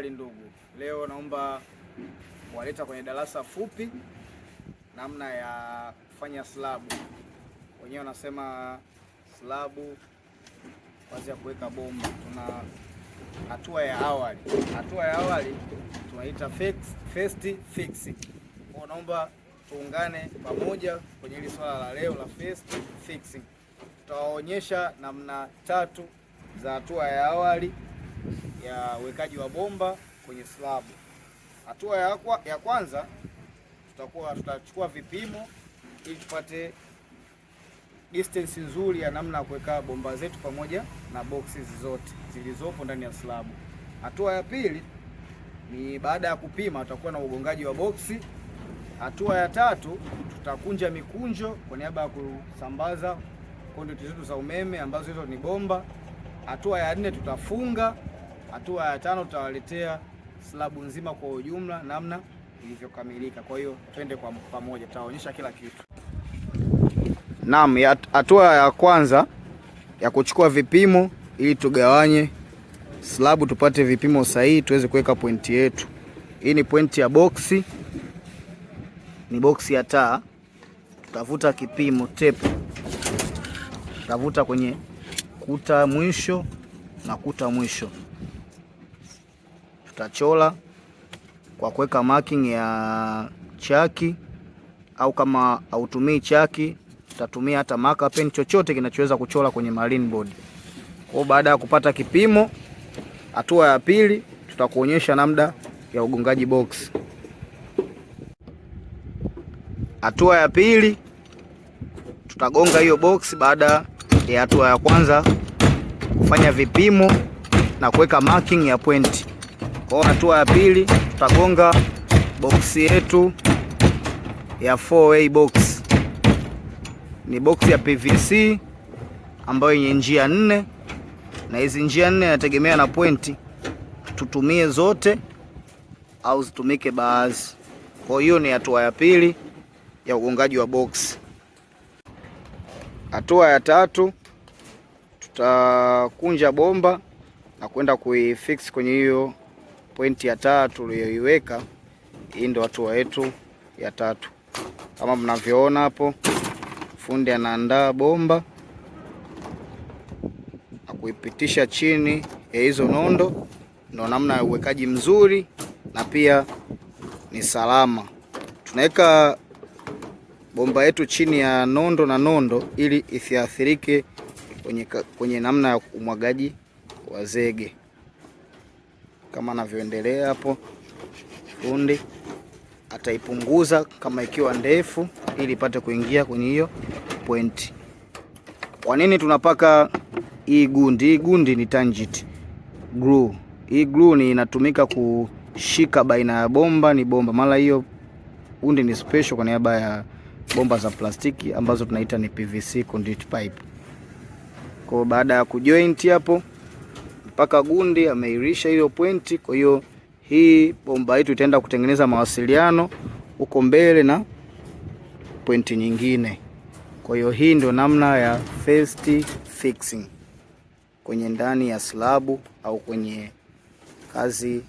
Ndugu, leo naomba kuwaleta kwenye darasa fupi namna ya kufanya slabu. Wenyewe wanasema slabu kazi ya kuweka bomba. Tuna hatua ya awali. Hatua ya awali tunaita first fixing. Kwa naomba tuungane pamoja kwenye hili swala la leo la first fixing. Tutawaonyesha namna tatu za hatua ya awali ya uwekaji wa bomba kwenye slabu. Hatua ya kwanza tutachukua vipimo ili tupate distance nzuri ya namna ya kuweka bomba zetu pamoja na boxes zote zilizopo ndani ya slabu. Hatua ya pili ni baada ya kupima tutakuwa na ugongaji wa boksi. Hatua ya tatu tutakunja mikunjo kwa niaba ya kusambaza conduit zetu za umeme ambazo hizo ni bomba. Hatua ya nne tutafunga. Hatua ya tano tutawaletea slabu nzima kwa ujumla namna ilivyokamilika. Kwa hiyo twende kwa pamoja, tutaonyesha kila kitu. Naam, hatua ya kwanza ya kuchukua vipimo ili tugawanye slabu tupate vipimo sahihi tuweze kuweka pointi yetu. Hii ni pointi ya boksi, ni boksi ya taa. Tutavuta kipimo tape. Tutavuta kwenye kuta mwisho na kuta mwisho. Tutachola kwa kuweka marking ya chaki, au kama hautumii chaki tutatumia hata marker pen, chochote kinachoweza kuchola kwenye marine board. Kwa baada ya kupata kipimo, hatua ya pili tutakuonyesha namna ya ugongaji box. Hatua ya pili tutagonga hiyo box baada ya hatua ya kwanza kufanya vipimo na kuweka marking ya point. Kwa hatua ya pili tutagonga box yetu ya 4A box. Ni box ya PVC ambayo yenye njia 4, na hizi njia 4 inategemea na pointi, tutumie zote au zitumike baadhi. Kwa hiyo ni hatua ya pili ya ugongaji wa box. Hatua ya tatu tutakunja bomba na kwenda kuifix kwenye hiyo pointi ya taa tuliyoiweka. Hii ndio hatua yetu ya tatu. Kama mnavyoona hapo, fundi anaandaa bomba na kuipitisha chini ya hizo nondo. Ndio namna ya uwekaji mzuri na pia ni salama. Tunaweka bomba yetu chini ya nondo na nondo ili isiathirike kwenye namna ya umwagaji wa zege. Kama anavyoendelea hapo, fundi ataipunguza kama ikiwa ndefu ili ipate kuingia kwenye hiyo point. Kwa nini tunapaka hii gundi? Hii gundi ni tangent glue. Hii glue ni inatumika kushika baina ya bomba ni bomba. Mara hiyo gundi ni special kwa niaba ya bomba za plastiki ambazo tunaita ni PVC conduit pipe. Kwa baada ya kujoint hapo mpaka gundi ameirisha hiyo pointi. Kwa hiyo hii bomba yetu itaenda kutengeneza mawasiliano huko mbele na pointi nyingine. Kwa hiyo hii ndio namna ya first fixing kwenye ndani ya slabu au kwenye kazi